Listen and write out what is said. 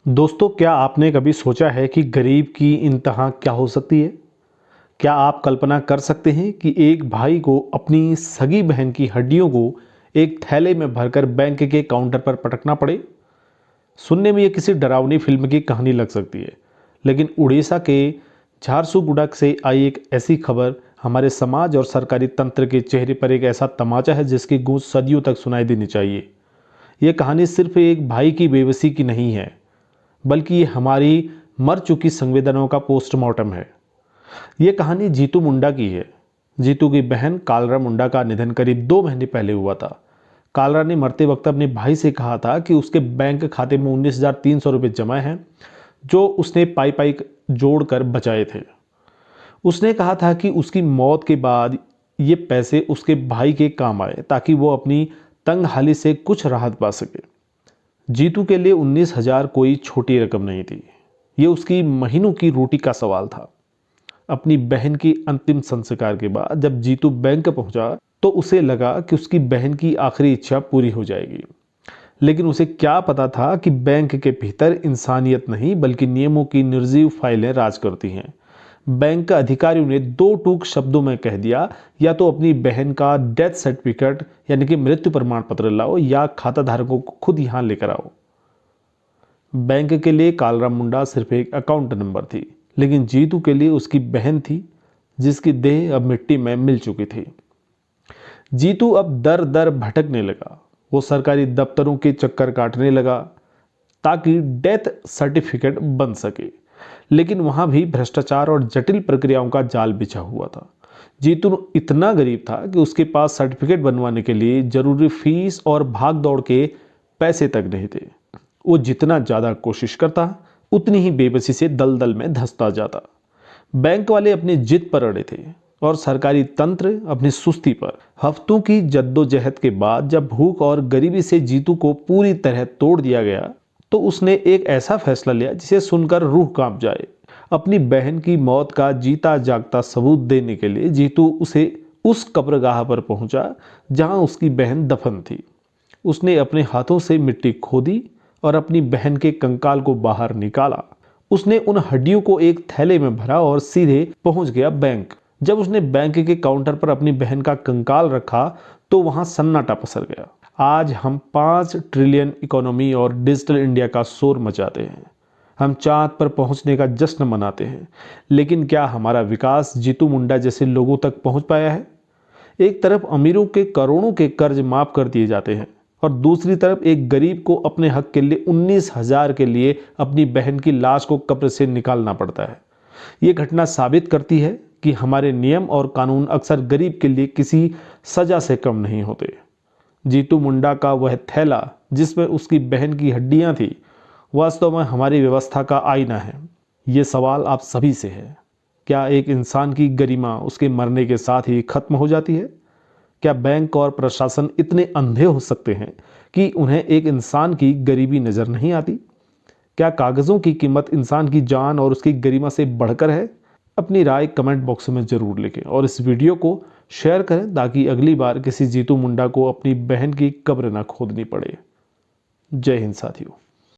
दोस्तों, क्या आपने कभी सोचा है कि गरीब की इंतहा क्या हो सकती है? क्या आप कल्पना कर सकते हैं कि एक भाई को अपनी सगी बहन की हड्डियों को एक थैले में भरकर बैंक के काउंटर पर पटकना पड़े? सुनने में ये किसी डरावनी फिल्म की कहानी लग सकती है, लेकिन उड़ीसा के झारसुगुड़ा से आई एक ऐसी खबर हमारे समाज और सरकारी तंत्र के चेहरे पर एक ऐसा तमाचा है जिसकी गूंज सदियों तक सुनाई देनी चाहिए। ये कहानी सिर्फ एक भाई की बेबसी की नहीं है, बल्कि ये हमारी मर चुकी संवेदनाओं का पोस्टमार्टम है। ये कहानी जीतू मुंडा की है। जीतू की बहन कालरा मुंडा का निधन करीब 2 महीने पहले हुआ था। कालरा ने मरते वक्त अपने भाई से कहा था कि उसके बैंक खाते में 19,300 रुपये जमा हैं, जो उसने पाई पाई जोड़कर बचाए थे। उसने कहा था कि उसकी मौत के बाद ये पैसे उसके भाई के काम आए ताकि वो अपनी तंग हाली से कुछ राहत पा सके। जीतू के लिए 19,000 कोई छोटी रकम नहीं थी। ये उसकी महीनों की रोटी का सवाल था। अपनी बहन की अंतिम संस्कार के बाद जब जीतू बैंक पहुंचा तो उसे लगा कि उसकी बहन की आखिरी इच्छा पूरी हो जाएगी। लेकिन उसे क्या पता था कि बैंक के भीतर इंसानियत नहीं बल्कि नियमों की निर्जीव फाइलें राज करती हैं। बैंक का अधिकारियों ने 2 टूक शब्दों में कह दिया, या तो अपनी बहन का डेथ सर्टिफिकेट यानी कि मृत्यु प्रमाण पत्र लाओ या खाता धारकों को खुद यहां लेकर आओ। बैंक के लिए कालरा मुंडा सिर्फ एक अकाउंट नंबर थी, लेकिन जीतू के लिए उसकी बहन थी जिसकी देह अब मिट्टी में मिल चुकी थी। जीतू अब दर दर भटकने लगा। वो सरकारी दफ्तरों के चक्कर काटने लगा ताकि डेथ सर्टिफिकेट बन सके, लेकिन वहां भी भ्रष्टाचार और जटिल प्रक्रियाओं का जाल बिछा हुआ था। जीतू इतना गरीब था कि उसके पास सर्टिफिकेट बनवाने के लिए जरूरी फीस और भाग दौड़ के पैसे तक नहीं थे। वो जितना ज्यादा कोशिश करता उतनी ही बेबसी से दलदल में धंसता जाता। बैंक वाले अपनी जिद पर अड़े थे और सरकारी तंत्र अपनी सुस्ती पर। हफ्तों की जद्दोजहद के बाद जब भूख और गरीबी से जीतू को पूरी तरह तोड़ दिया गया तो उसने एक ऐसा फैसला लिया जिसे सुनकर रूह कांप जाए। अपनी बहन की मौत का जीता जागता सबूत देने के लिए जीतू उस कब्रगाह पर पहुंचा जहां उसकी बहन दफन थी। उसने अपने हाथों से मिट्टी खोदी और अपनी बहन के कंकाल को बाहर निकाला। उसने उन हड्डियों को एक थैले में भरा और सीधे पहुंच गया बैंक। जब उसने बैंक के काउंटर पर अपनी बहन का कंकाल रखा तो वहां सन्नाटा पसर गया। आज हम 5 ट्रिलियन इकोनॉमी और डिजिटल इंडिया का शोर मचाते हैं। हम चांद पर पहुंचने का जश्न मनाते हैं, लेकिन क्या हमारा विकास जीतू मुंडा जैसे लोगों तक पहुंच पाया है? एक तरफ अमीरों के करोड़ों के कर्ज माफ कर दिए जाते हैं और दूसरी तरफ एक गरीब को अपने हक के लिए 19,000 के लिए अपनी बहन की लाश को कब्र से निकालना पड़ता है। ये घटना साबित करती है कि हमारे नियम और कानून अक्सर गरीब के लिए किसी सजा से कम नहीं होते। जीतू मुंडा का वह थैला जिसमें उसकी बहन की हड्डियां थी वास्तव में हमारी व्यवस्था का आईना है। ये सवाल आप सभी से है। क्या एक इंसान की गरिमा उसके मरने के साथ ही खत्म हो जाती है? क्या बैंक और प्रशासन इतने अंधे हो सकते हैं कि उन्हें एक इंसान की गरीबी नजर नहीं आती? क्या कागजों की कीमत इंसान की जान और उसकी गरिमा से बढ़कर है? अपनी राय कमेंट बॉक्स में जरूर लिखें और इस वीडियो को शेयर करें ताकि अगली बार किसी जीतू मुंडा को अपनी बहन की कब्र न खोदनी पड़े। जय हिंद साथियों।